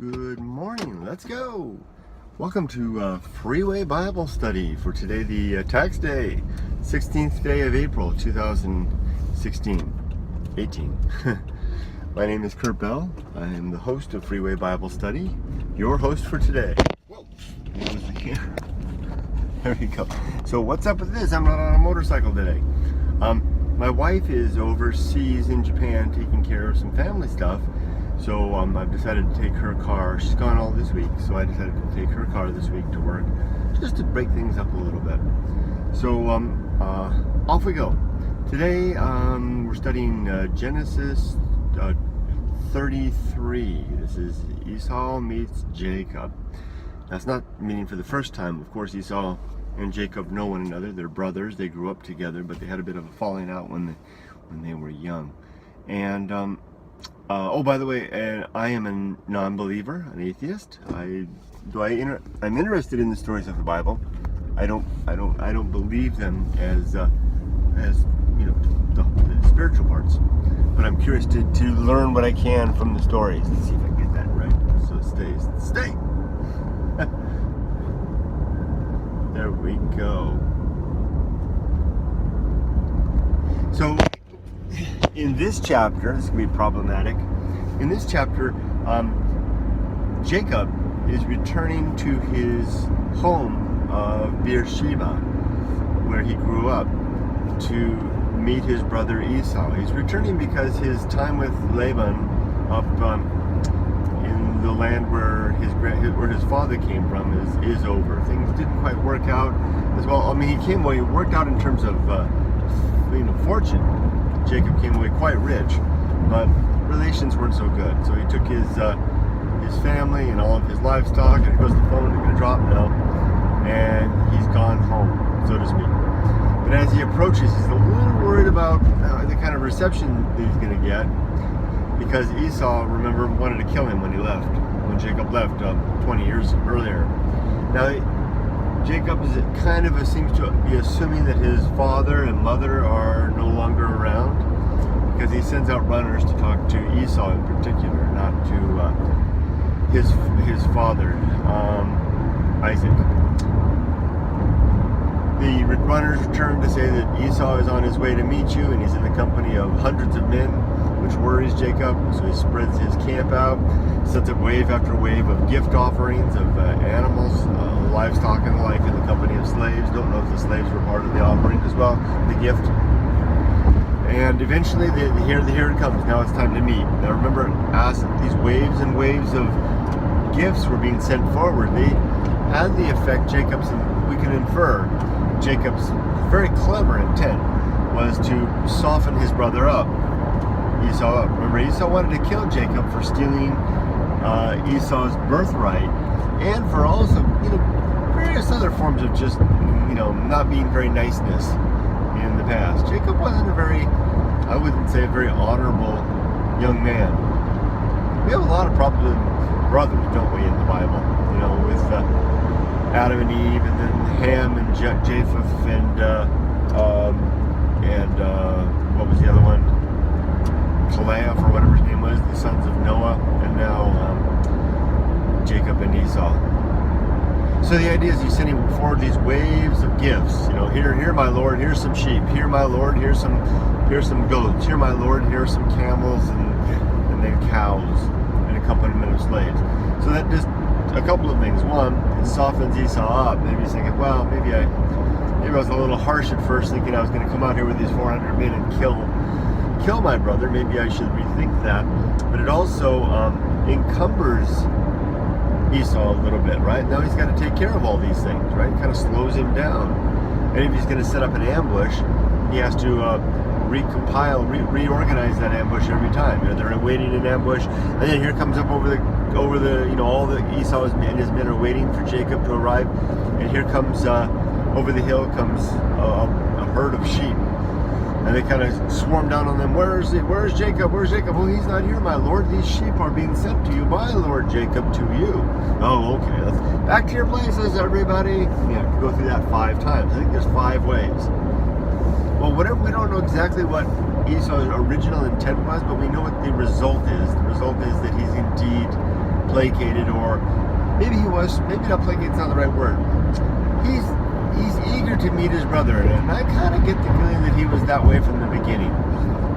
Good morning. Let's go. Welcome to Freeway Bible Study for today, the tax day, 16th day of April, 2016. 18. My name is Kurt Bell. I am the host of Freeway Bible Study, your host for today. Whoa. What was the camera? There we go. So what's up with this? I'm not on a motorcycle today. My wife is overseas in Japan taking care of some family stuff. So I've decided to take her car. She's gone all this week, so I decided to take her car this week to work, just to break things up a little bit. So off we go. Today we're studying Genesis 33. This is Esau meets Jacob. That's not meaning for the first time. Of course, Esau and Jacob know one another. They're brothers. They grew up together, but they had a bit of a falling out when they were young. And oh, by the way, I am a non-believer, an atheist. I'm interested in the stories of the Bible. I don't believe them as you know, the spiritual parts. But I'm curious to learn what I can from the stories. Let's see if I can get that right. So stay. There we go. So in this chapter, this can be problematic. In this chapter, Jacob is returning to his home of Beersheba, where he grew up, to meet his brother Esau. He's returning because his time with Laban up in the land where his father came from is over. Things didn't quite work out as well. I mean, he worked out in terms of fortune. Jacob came away quite rich, but relations weren't so good. So he took his family and all of his livestock, and he goes to the phone, they're going to drop now, and he's gone home, so to speak. But as he approaches, he's a little worried about the kind of reception that he's going to get, because Esau, remember, wanted to kill him when Jacob left 20 years earlier. Now, Jacob seems to be assuming that his father and mother are no longer around, because he sends out runners to talk to Esau in particular, not to his father, Isaac. The runners return to say that Esau is on his way to meet you, and he's in the company of hundreds of men, which worries Jacob. So he spreads his camp out, sets up wave after wave of gift offerings of animals, livestock and the like, in the company of slaves. Don't know if the slaves were part of the offering as well, the gift. And eventually, here it comes. Now it's time to meet. Now remember, as these waves and waves of gifts were being sent forward, they had the effect, we can infer, Jacob's very clever intent was to soften his brother up, Esau up. Remember, Esau wanted to kill Jacob for stealing Esau's birthright, and for also, various other forms of just, not being very niceness in the past. Jacob wasn't I wouldn't say a very honorable young man. We have a lot of problems with brothers, don't we, in the Bible? With Adam and Eve, and then Ham and Japheth, and what was the other one? Leah, or whatever his name was, the sons of Noah, and now Jacob and Esau. So the idea is he's sending forward these waves of gifts. Here, my Lord, here's some sheep. Here, my Lord, here's some goats. Here, my Lord, here's some camels, and then cows, and accompaniment of slaves. So that just a couple of things. One, it softens Esau up. Maybe he's thinking, well, maybe I was a little harsh at first, thinking I was going to come out here with these 400 men and kill my brother. Maybe I should rethink that. But it also encumbers Esau a little bit, right? Now he's got to take care of all these things, right? It kind of slows him down. And if he's going to set up an ambush, he has to reorganize that ambush every time. They're waiting in ambush, and then here comes up over the all the Esau and his men are waiting for Jacob to arrive, and here comes over the hill comes a herd of sheep. And they kind of swarm down on them. Where's Jacob? Where's Jacob? Well, he's not here, my Lord. These sheep are being sent to you, my Lord Jacob, to you. Oh, okay. Let's back to your places, everybody. You have to go through that 5 times. I think there's 5 ways. Well, we don't know exactly what Esau's original intent was, but we know what the result is. The result is that he's indeed placated, or maybe he was, maybe not placated, it's not the right word. He's eager to meet his brother, and I kind of get the feeling that he was that way from the beginning.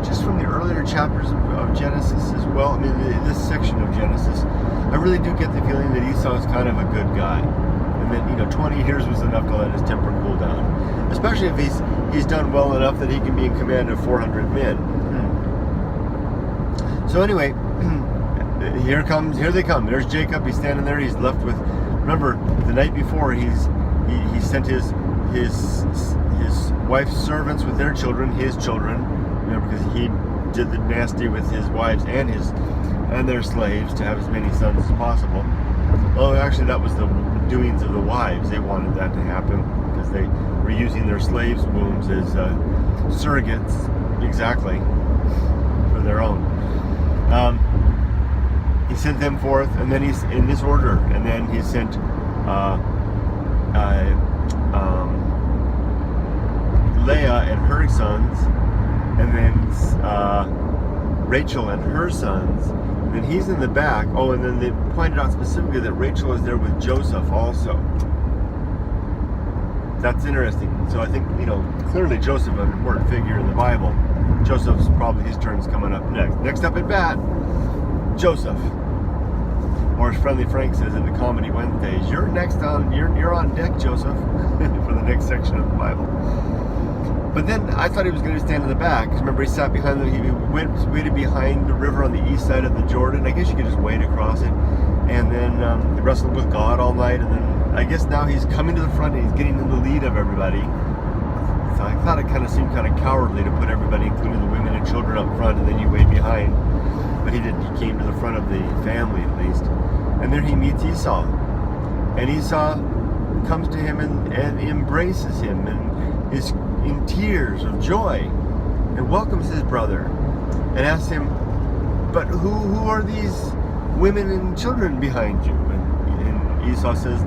Just from the earlier chapters of Genesis as well, I mean, this section of Genesis, I really do get the feeling that Esau is kind of a good guy. And that, 20 years was enough to let his temper cool down. Especially if he's done well enough that he can be in command of 400 men. So anyway, here they come. There's Jacob. He's standing there. He's left with. Remember, the night before he sent his wife's servants with their children, his children. Remember, because he did the nasty with his wives and their slaves to have as many sons as possible. Oh, actually, that was the doings of the wives. They wanted that to happen because they were using their slaves' wombs as surrogates, exactly, for their own. He sent them forth, and then he's in this order, and then he sent Leah and her sons, and then Rachel and her sons. And then he's in the back. Oh, and then they pointed out specifically that Rachel is there with Joseph also. That's interesting. So I think, clearly Joseph, an important figure in the Bible. Joseph's probably, his turn's coming up next. Next up at bat, Joseph. Or as Friendly Frank says in the Comedy Wednesdays, you're on deck, Joseph, for the next section of the Bible. But then I thought he was going to stand in the back. Remember, he sat behind he waited behind the river on the east side of the Jordan. I guess you could just wade across it. And then he wrestled with God all night. And then I guess now he's coming to the front and he's getting in the lead of everybody. So I thought it kind of seemed kind of cowardly to put everybody, including the women and children, up front, and then you wait behind. But he didn't. He came to the front of the family at least. And there he meets Esau. And Esau comes to him and embraces him and is in tears of joy and welcomes his brother and asks him, but who are these women and children behind you? And Esau says,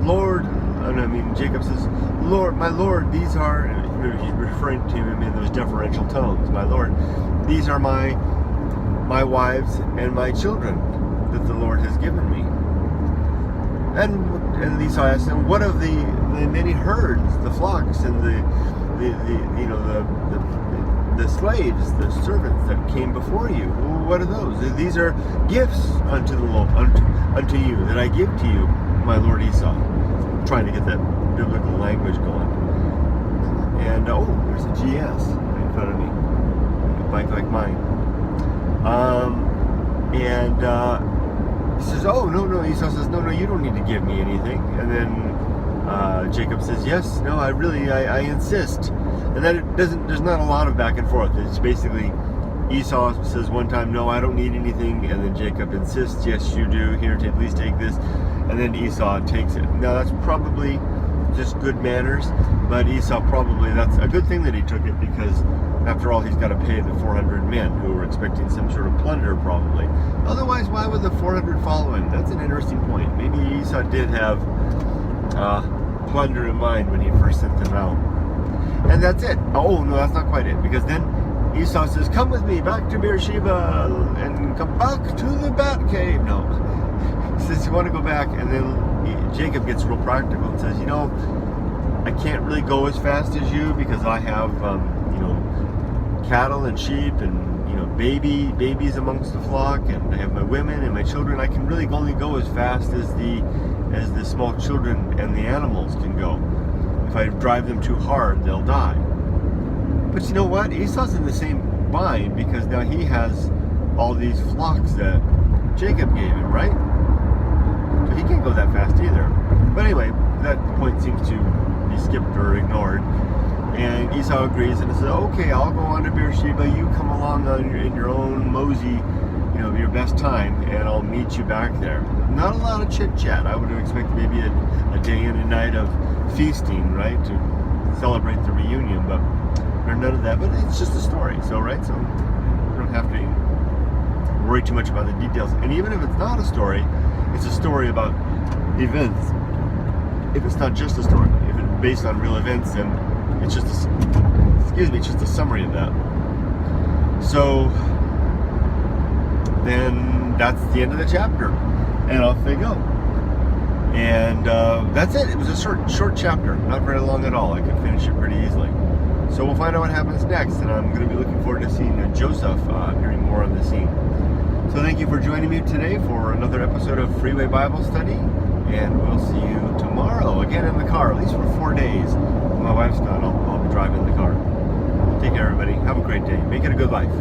Jacob says, Lord, my Lord, these are, he's referring to him in those deferential tones, my Lord, these are my wives and my children that the Lord has given me. And Esau asks him, what of the many herds, the flocks, and the slaves, the servants that came before you? What are those? These are gifts unto the Lord, unto you, that I give to you, my Lord Esau. I'm trying to get that biblical language going. And there's a GS right in front of me, a bike like mine. He says, oh, no. Esau says, no, you don't need to give me anything. And then Jacob says, yes, no, I insist. And then there's not a lot of back and forth. It's basically Esau says one time, no, I don't need anything. And then Jacob insists, yes, you do. Here, please take this. And then Esau takes it. Now, that's probably just good manners. But Esau that's a good thing that he took it, because after all, he's got to pay the 400 men who were expecting some sort of plunder, probably. Otherwise, why would the 400 follow him? That's an interesting point. Maybe Esau did have plunder in mind when he first sent them out. And that's it. Oh, no, that's not quite it. Because then Esau says, come with me back to Beersheba and come back to the bat cave. No. He says, you want to go back? And then Jacob gets real practical and says, I can't really go as fast as you because I have, cattle and sheep and, babies amongst the flock, and I have my women and my children. I can really only go as fast as the small children and the animals can go. If I drive them too hard, they'll die. But you know what? Esau's in the same bind because now he has all these flocks that Jacob gave him, right? So he can't go that fast either. But anyway, that point seems to be skipped or ignored. And Esau agrees and says, okay, I'll go on to Beersheba. You come along in your own mosey, your best time, and I'll meet you back there. Not a lot of chit-chat. I would have expected maybe a day and a night of feasting, right, to celebrate the reunion, but none of that. But it's just a story, so we don't have to worry too much about the details. And even if it's not a story, it's a story about events. If it's not just a story, if it's based on real events, then it's just a summary of that. So then that's the end of the chapter. And off they go. And that's it. It was a short chapter, not very long at all. I could finish it pretty easily. So we'll find out what happens next, and I'm going to be looking forward to seeing Joseph appearing more on the scene. So thank you for joining me today for another episode of Freeway Bible Study, and we'll see you tomorrow, again in the car, at least for 4 days. When my wife's gone, I'll be driving the car. Take care, everybody. Have a great day. Make it a good life.